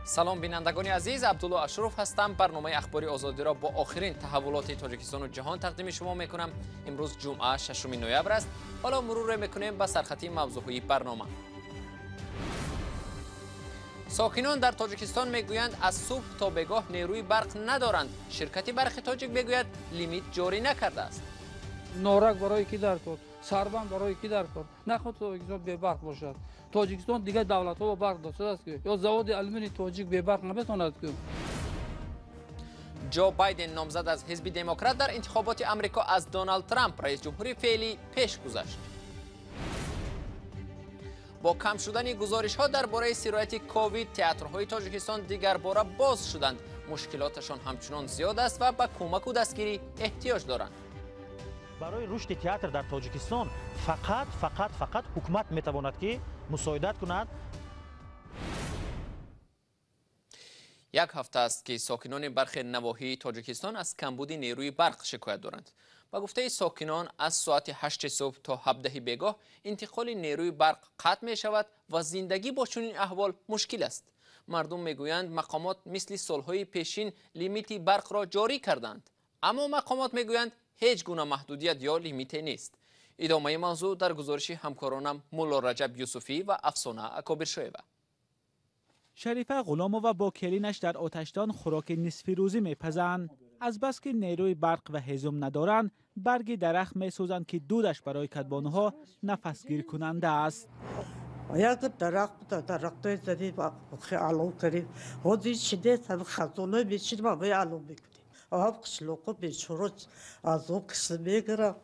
سلام بینندگان عزیز، عبدالله اشرف هستم. برنامه اخباری آزادی را با آخرین تحولات تاجیکستان و جهان تقدیم شما میکنم. امروز جمعه 6 نوامبر است. حالا مرور میکنیم به سرخطی موضوعی برنامه. ساکنان در تاجیکستان میگویند از صبح تا بگاه نیروی برق ندارند. شرکت برق تاجیک میگوید لیمیت جاری نکرده است. نورک برای کی در کار؟ سربند برای کی در کار؟ نخود تاجیکستان بی برق باشد. تاجیکستان دیگه دولت ها با برق داشته است که یا زواد آلومینی تاجیک بی برق نمیتواند که. جو بایدن نامزد از حزب دموکرات در انتخابات آمریکا از دونالد ترامپ رئیس جمهوری فعلی پیش گذشت. با کم شدن گزارش ها درباره سرایت کووید، تئاترهای تاجیکستان دیگر باره باز شدند. مشکلاتشان همچنان زیاد است و به کمک و دستگیری احتیاج دارند. برای رشد تئاتر در تاجیکستان فقط حکومت میتواند که مساعدت کند. یک هفته است که ساکنان برخی نواحی تاجیکستان از کمبود نیروی برق شکایت دارند. با گفته ساکنان از ساعت 8 صبح تا 17 بیگاه انتقال نیروی برق قطع می شود و زندگی با چنین احوال مشکل است. مردم میگویند مقامات مثل سالهای پیشین لیمیت برق را جاری کردند، اما مقامات میگویند هیچ گونه محدودیت یا لیمیت نیست. ادامه موضوع در گزارش همکارانم مولا رجب یوسفی و افسانه اکابرشایوه. شریفه غلامو و با کلینش در آتشدان خوراک نصف روزی میپزند. از بس که نیروی برق و هیزم ندارند، برگ درخت میسوزند که دودش برای کدبانوها نفسگیر کننده است. یک درخت زدی با علو کردیم هدی شدت هم خزانه بیشتر ما به علو میکنیم. آب قشلوقو بیشتر از او قشل میگرم.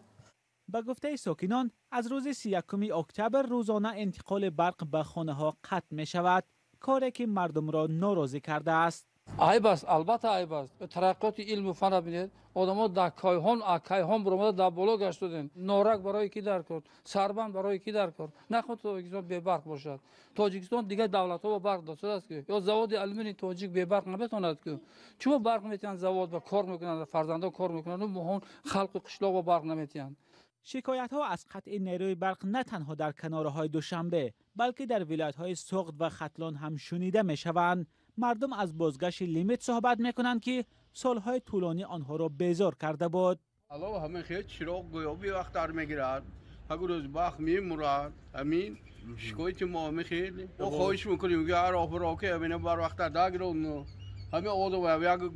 به گفته ساکنان از روز 31 اکتبر روزانه انتقال برق به خانه ها قطع می شود، کاری که مردم را ناراضی کرده است. عیب است، البته عیب است. ترقیات علم و فن ببینید، آدم‌ها در کایهان برآمده در بالا گشتند. نورک برای کی در کار؟ سربند برای کی در کار؟ نخود تاجیکستان بی برق باشد. تاجیکستان دیگه دولت ها با برق داشته است که یا زواد آلومینی تاجیک بی برق نمیتواند که. چون برق میتونن زواد و کار میکنن، فرزندا کار میکنن و مهون خلق قشلاق با برق نمیتونن. شکایت ها از قطع نیروی برق نه تنها در کنارهای دوشنبه بلکه در ولایت های سغد و ختلان هم شنیده می شوند. مردم از بازگشت لیمیت صحبت می کنند که سالهای طولانی آنها را بیزار کرده بود. علاوه همه خیلی چراغ گیابی وقت در میگیرد، اگر روز وقت میمورد، همین شکایت ما میخیلی و خواهش میکنیم که هر آفرا که همین بر وقت داگرون همه آدم یک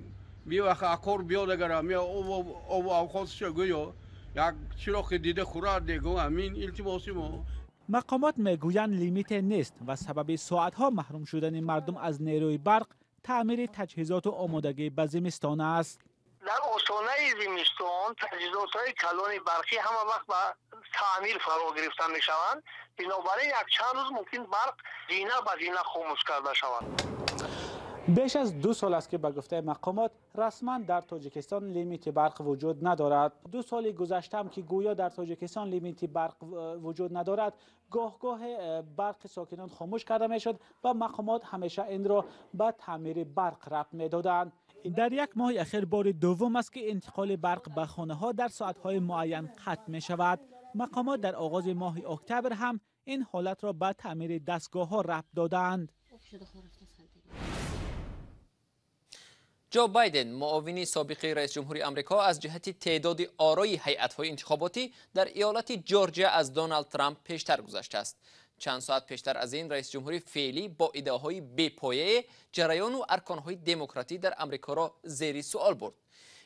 بی وقت اکور بیاد اگر همه او خواستش گویا یک چراغ دیده خورد دیگه همین التماسی ما. مقامات میگویند لیمیت نیست و سبب ساعتها محروم شدن مردم از نیروی برق تعمیر تجهیزات و آمادگی به زمستان است. در آستانه زمستان تجهیزات‌های کلان برقی همه وقت به تعمیر فرا گرفته می‌شوند. بنابراین یک چند روز ممکن برق زینه به زینه خاموش کرده شود. بیش از 2 سال است که به گفته مقامات رسما در تاجیکستان لیمیت برق وجود ندارد. 2 سال گذشته هم که گویا در تاجیکستان لیمیت برق وجود ندارد، گاه برق ساکنان خاموش کرده میشد و مقامات همیشه این را به تعمیر برق ربط میدادند. در یک ماه اخیر بار دوم است که انتقال برق به خانه ها در ساعت های معین قطع می شود. مقامات در آغاز ماه اکتبر هم این حالت را به تعمیر دستگاه ها ربط دادند. جو بایدن معاون سابق رئیس جمهوری آمریکا از جهت تعداد آرای هیئت‌های انتخاباتی در ایالت جورجیا از دونالد ترامپ پیشتر گذشته است. چند ساعت پیشتر از این رئیس جمهوری فعلی با ایده‌های بی‌پایه جریان و ارکان‌های دموکراتی در آمریکا را زیر سوال برد.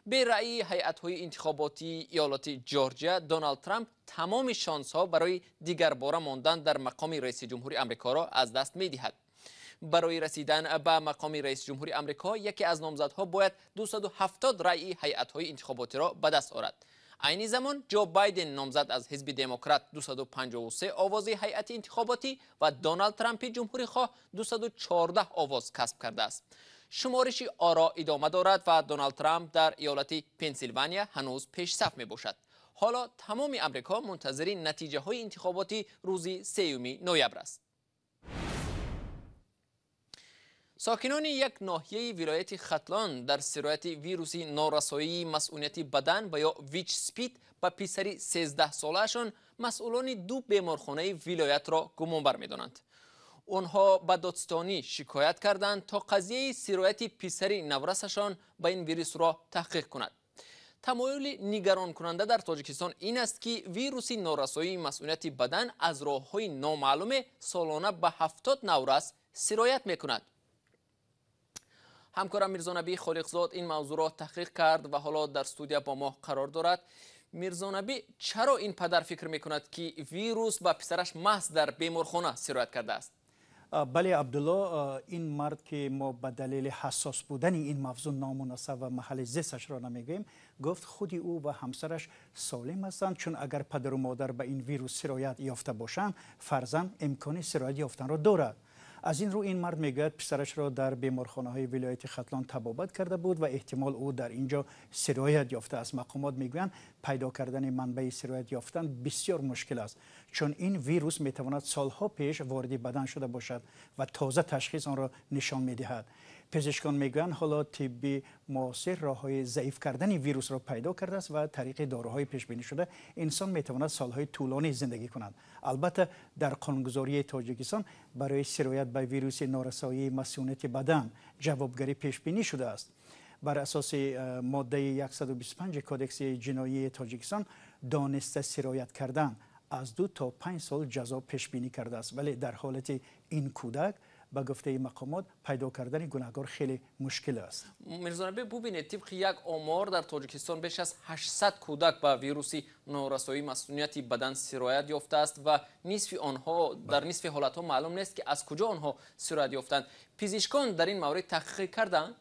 به رأی هیئت‌های انتخاباتی ایالت جورجیا، دونالد ترامپ تمام شانس‌ها برای دیگر باره ماندن در مقام رئیس جمهوری آمریکا را از دست می‌دهد. برای رسیدن به مقام رئیس جمهوری آمریکا یکی از نامزدها باید 270 رأی هیئت‌های انتخاباتی را به دست آورد. عین زمان جو بایدن نامزد از حزب دموکرات 253 آواز هیئت انتخاباتی و دونالد ترامپ جمهوری خواه 214 آواز کسب کرده است. شمارش آرا ادامه دارد و دونالد ترامپ در ایالت پنسیلوانیا هنوز پیش صف می باشد. حالا تمام آمریکا منتظر نتیجه های انتخاباتی روز 3 نوامبر است. ساکنان یک ناحیه ولایت ختلان در سرایت ویروس نارسایی مسئولیت بدن و یا ویچ سپید به پسری 13 ساله‌شان مسئولان 2 بیمارخانه ولایت را گمانبر می‌دانند. آنها به دادستانی شکایت کردند تا قضیه سرایت پسری نورسشان به این ویروس را تحقیق کند. تمایل نگران کننده در تاجیکستان این است که ویروس نارسایی مسئولیت بدن از راه‌های نامعلوم سالانه به 70 نورس سرایت می‌کند. همکارم میرزا نبی خالقزاد این موضوع را تحقیق کرد و حالا در استودیو با ما قرار دارد. میرزا نبی، چرا این پدر فکر می‌کند که ویروس به پسرش محض در بیمارخانه سرایت کرده است؟ بله عبدالله، این مرد که ما به دلیل حساس بودن این موضوع نامناسب و محل زیستش را نمیگیم، گفت خودی او و همسرش سالم هستند، چون اگر پدر و مادر به این ویروس سرایت یافته باشند فرزند امکان سرایت یافتن را دارد. از این رو این مرد میگوید پسرش را در بیمارخانه های ولایت ختلان تبابت کرده بود و احتمال او در اینجا سرایت یافته است. مقامات میگویند پیدا کردن منبع سرایت یافتن بسیار مشکل است، چون این ویروس میتواند سالها پیش وارد بدن شده باشد و تازه تشخیص آن را نشان میدهد. پزشکان میگویند حالا طب معاصر راههای ضعیف کردن ویروس را پیدا کرده است و طریق داروهای پیش بینی شده انسان میتواند سالهای طولانی زندگی کند. البته در قانونگذاری تاجیکستان برای سرایت به ویروس نارسایی مسئولیت بدن جوابگری پیش بینی شده است. بر اساس ماده 125 کودکس جنایی تاجیکستان دانسته سرایت کردن از 2 تا 5 سال جزا پیش بینی کرده است، ولی در حالت این کودک به گفته مقامات پیدا کردن گناهکار خیلی مشکل است. میرزا نبی، ببینید طبق یک آمار در تاجیکستان بیش از 800 کودک به ویروس نارسایی مسئولیت بدن سرایت یافته است و نصف آنها در نصف حالتها معلوم نیست که از کجا آنها سرایت یافتند. پزشکان در این مورد تحقیق کردند؟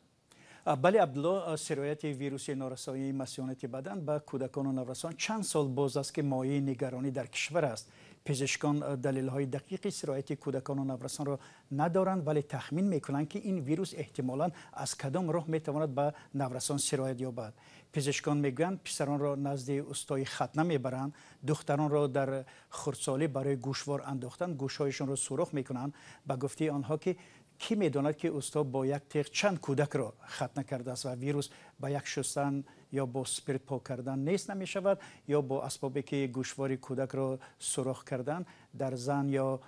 بله عبدالله، سرایت ویروس نارسایی مسئولیت بدن به کودکان و نوجوانان چند سال باز است که مایه نگرانی در کشور است. پزشکان دلیل‌های دقیق سرایت کودکان و نوجوانان را ندارند، ولی تخمین می‌کنند که این ویروس احتمالاً از کدام راه می‌تواند به نوجوانان سرایت یابد. پزشکان می‌گویند پسران را نزد استای ختنه می‌برند، دختران را در خردسالی برای گوشوار انداختن گوش‌هایشان را سوراخ می‌کنند. به گفته آنها که کی می‌داند که استا با یک تیغ چند کودک را ختنه کرده است و ویروس با یک شستن یا با اسپریت پاک کردن نیست نمی شود یا با اسبابی که گوشوار کودک را سوراخ کردن در زن یا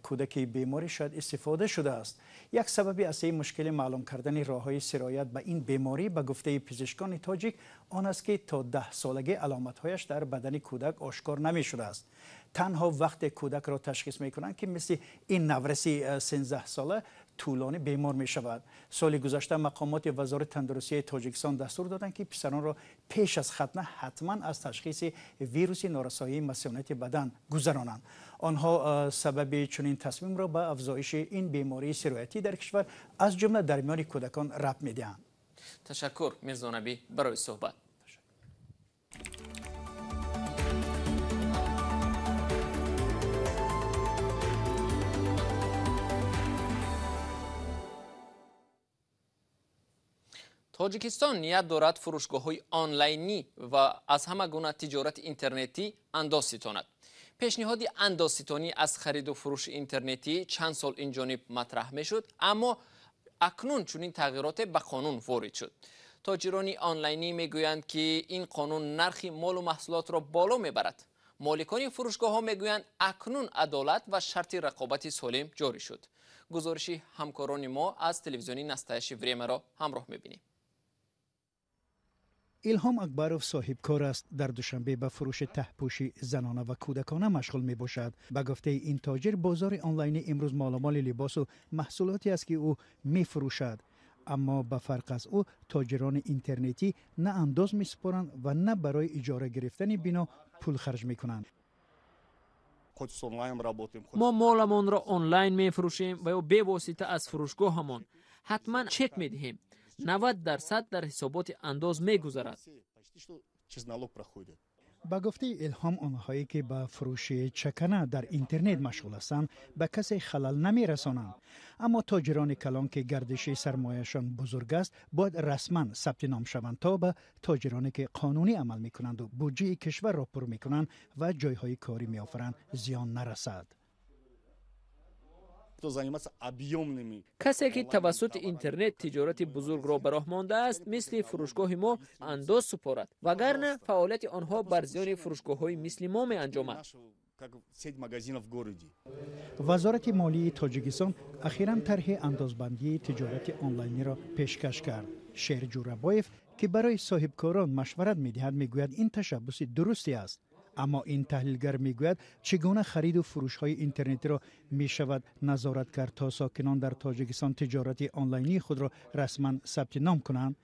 کودک بیماری شاید استفاده شده است. یک سببی از این مشکل معلوم کردن راههای سرایت به این بیماری به گفته پزشکان تاجیک آن است که تا 10 سالگی علامت‌هایش در بدن کودک آشکار نمی شده است. تنها وقت کودک را تشخیص می کنند که مثل این نورسی 13 ساله طولانی بیمار می شود. سال گذشته مقامات وزارت تندرستی تاجیکستان دستور دادند که پسران را پیش از ختنه حتما از تشخیص ویروس نارسایی مسئولیت بدن گذرانند. آنها سبب چنین تصمیم را به افزایش این بیماری سرایتی در کشور از جمله در میان کودکان ربط می‌دهند. تشکر میرزا نبی برای صحبت. تاجیکستان نیت دارد فروشگاه‌های آنلاینی و از همه گونه تجارت اینترنتی اندازستاند. پیشنهاد اندازستانی از خرید و فروش اینترنتی چند سال این جانب مطرح میشد، اما اکنون چنین تغییرات به قانون وارد شد. تاجران آنلاینی میگویند که این قانون نرخ مال و محصولات را بالا میبرد. مالکان فروشگاه‌ها میگویند اکنون عدالت و شرط رقابت سالم جاری شد. گزارش همکاران ما از تلویزیونی نستایش وریمه را همراه میبینیم. الهام اکبروف صاحب کار است. در دوشنبه به فروش ته‌پوشی زنانه و کودکانه مشغول می باشد. به گفته این تاجر بازار آنلاین امروز مالامال لباس و محصولاتی است که او می فروشد. اما به فرق از او تاجران اینترنتی نه انداز می سپارند و نه برای اجاره گرفتن بنا پول خرج می کنند. ما مالمان را آنلاین می فروشیم و یا به واسطه از فروشگاهمان حتما چک می دهیم. 90% در حسابات انداز می گذرد. با گفته الهام آنهایی که به فروش چکنه در اینترنت مشغول هستند به کسی خلل نمی رسانند، اما تاجران کلان که گردش سرمایه‌شان بزرگ است باید رسما ثبت نام شوند تا به تاجرانی که قانونی عمل می کنند و بودجه کشور را پر می کنند و جایهای کاری می آفرند زیان نرسد. کسی که توسط اینترنت تجارت بزرگ را به راه مانده است مثل فروشگاه ما انداز سپارد، وگرنه فعالیت آنها بر زیان فروشگاه‌های مثل ما می انجامد. как сеть магазинов в городе. وزارت مالی تاجیکستان اخیراً طرح اندازبندی تجارت آنلاینی را پیشکش کرد. شیر جورابایف که برای صاحبکاران مشورت می‌دهد میگوید این تشبث درستی است. اما این تحلیلگر میگوید چگونه خرید و فروش های اینترنتی را می شود نظارت کرد تا ساکنان در تاجیکستان تجارت آنلاینی خود را رسما ثبت نام کنند.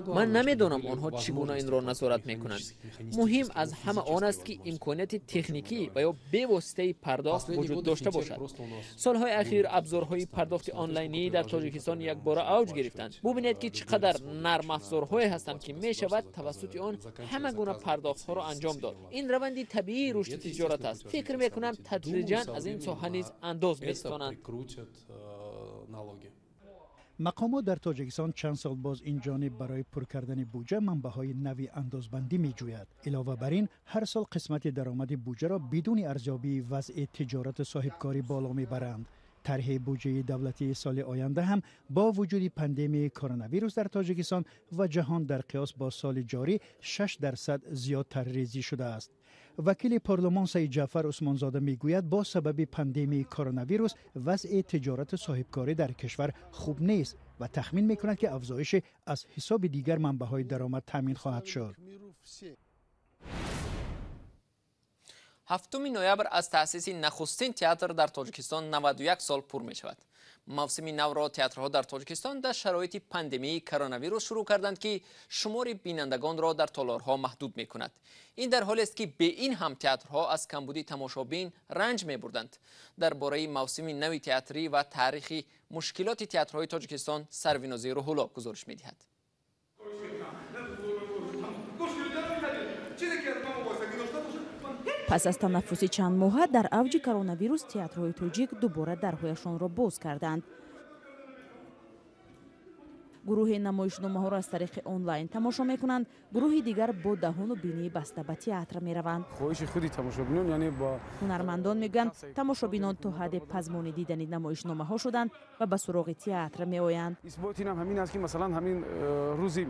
من نمیدونم آنها چگونه این را نظارت میکنند. مهم از همه آن است که امکانات تکنیکی و یا به واسطه پرداخت وجود داشته باشد. سالهای اخیر ابزارهای پرداخت آنلاینی در تاجیکستان یک بار اوج گرفتند. ببینید که چقدر نرم افزارهایی هستند که می شود توسط آن همه گونه پرداخت ها را انجام داد. این روندی طبیعی رشد تجارت است. فکر میکنم تدریجاً از این ساحه نیز انداز می‌ستانند. مقامات در تاجیکستان چند سال باز این جانب برای پر کردن بودجه منبع‌های نوی اندازبندی می‌جوید. علاوه بر این هر سال قسمت درآمد بودجه را بدون ارزیابی وضع تجارت صاحبکاری بالا می‌برند. طرح بودجه دولتی سال آینده هم با وجود پاندمی کرونا ویروس در تاجیکستان و جهان در قیاس با سال جاری 6% زیادتر ریزی شده است. وکیل پارلمان سید جعفر عثمانزاده میگوید با سبب پاندمی کرونا ویروس وضع تجارت صاحبکاری در کشور خوب نیست و تخمین میکند که افزایش از حساب دیگر منبع‌های درآمد تامین خواهد شد. 7 نوامبر از تأسیس نخستین تئاتر در تاجیکستان 91 سال پر می شود. موسم نو را تئاترها در تاجیکستان در شرایط پاندمی کرونا ویروس شروع کردند که شمار بینندگان را در تالارها محدود می کند. این در حالی است که به این هم تئاترها از کمبودی تماشابین رنج می بردند. درباره موسم نو تئاتری و تاریخ مشکلات تئاترهای تاجیکستان سروینازی روح‌الله گزارش می دهد. پس از تنفسی چند ماه در اوج کرونا ویروس تئاترهای تاجیک دوباره درهایشان را باز کردند. گروه نمایشنامه‌ها را از طریق آنلاین تماشا می‌کنند، گروه دیگر با دهان و بینی بسته به تئاتر می‌روند. خواهش خودی تماشابینان یعنی با هنرمندان میگویند تماشابینان تا حد پزمانی دیدن نمایشنامه‌ها شدند و به سراغ تئاتر می‌آیند. اثبات این همین است که مثلا همین روزی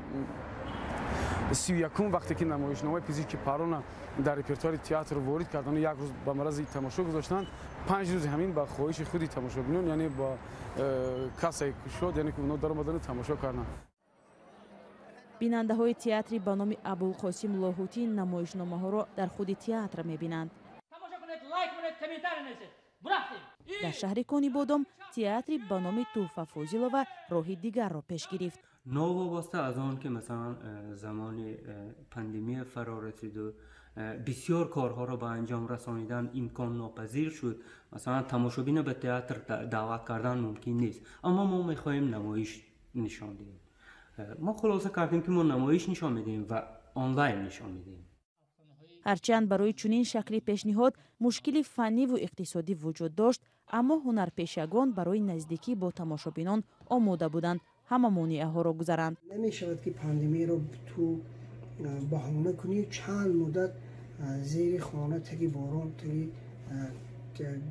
31 وقتی که نمایشنامه پزشکی پارون در رپرتوار تئاتر وارد کردن یک روز به مرز تماشا گذاشتند، 5 روز همین با خواهش خودی تماشابینان یعنی با کسایی که شد یعنی که اونا در اومدن تماشا کردن. بیننده های تئاتری به نام ابوالقاسم لاهوتی نمایشنامه را در خود تئاتر می‌بینند. در شهر کانی بادام تئاتری به نام توفه فاضلова راه دیگر را پیش گرفت. نوابسته از آن که مثلا زمان پاندمی فرا رسید و بسیار کارها را به انجام رسانیدن امکان ناپذیر شد، مثلا تماشابین به تئاتر دعوت کردن ممکن نیست، اما ما میخواهیم نمایش نشان دهیم. ما خلاصه کردیم که ما نمایش نشان میدیم و آنلاین نشان میدیم. هرچند برای چنین شکلی پیشنهاد مشکلی فنی و اقتصادی وجود داشت، اما هنرپیشگان برای نزدیکی با تماشابینان آماده بودند همه مانعه ها را گذراند. نمی شود که پاندمی را تو بهانه کنی چند مدت زیر خانه تگی باران تگی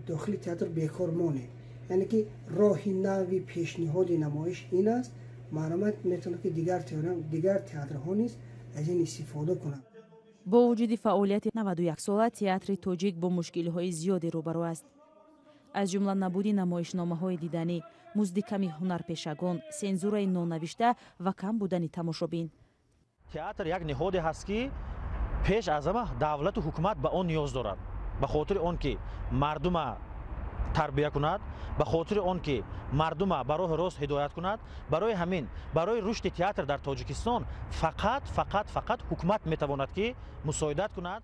داخل تئاتر بیکار مانه. یعنی که راه نوی پیشنهاد نمایش این است، معلومات میتونه که دیگر تئاترها نیست از این استفاده کنند. با وجود فعالیت 91 ساله تئاتر تاجیک با مشکل‌های زیادی روبرو است. از جمله نبودی نمایشنامه‌های دیدنی، مزد کمی هنرپیشگان، سنزورای نونوشته و کم بودن تماشابین. تئاتر یک نهادی هست که پیش از همه دولت و حکومت به آن نیاز دارد، به خاطر آن که مردم تربیت کند، به خاطر آن که مردم به راه راست هدایت کند. برای همین برای رشد تئاتر در تاجیکستان فقط حکومت میتواند که مساعدت کند.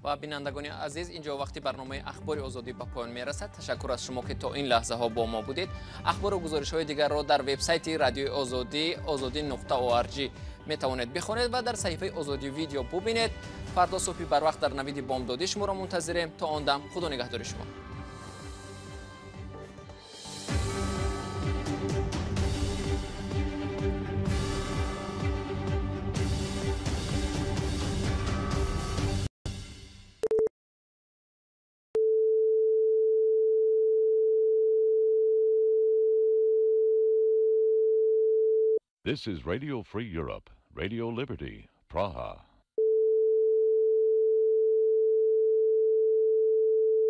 و بینندگان عزیز، اینجا وقتی برنامه اخبار آزادی به پایان میرسد. تشکر از شما که تا این لحظه ها با ما بودید. اخبار و گزارش های دیگر را در وبسایت رادیو آزادی azadi.org می توانید بخوانید و در صفحه آزادی ویدیو ببینید. فردا صبح بر وقت در نوید بامدادی شما را منتظریم. تا آن دم خدا نگهدار شما. This is Radio Free Europe, Radio Liberty, Praha.